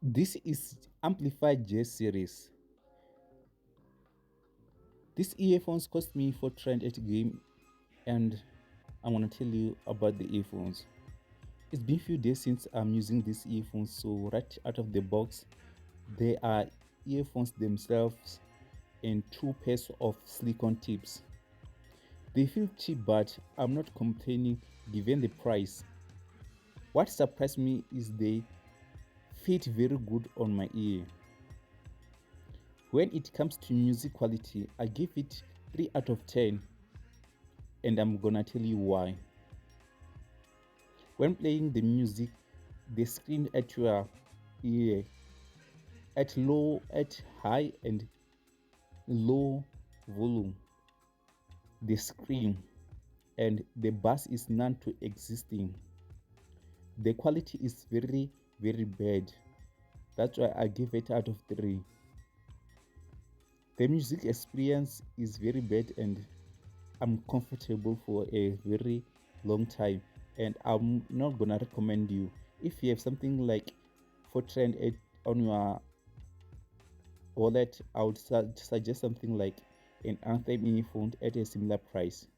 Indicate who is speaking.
Speaker 1: This is Amplify Jazz series. These earphones cost me for trend at game, and I'm gonna tell you about the earphones. It's been few days since I'm using these earphones, so right out of the box, they are earphones themselves and two pairs of silicone tips. They feel cheap, but I'm not complaining given the price. What surprised me is they fit very good on my ear. When it comes to music quality, I give it 3 out of 10, and I'm gonna tell you why. When playing the music, they scream at your ear at high and low volume. They scream, and the bass is none to existing. The quality is very, very bad. That's why I give it out of 3. The music experience is very bad, and I'm comfortable for a very long time, and I'm not gonna recommend you. If you have something like for trend on your wallet, I would suggest something like an Anthem earphone at a similar price.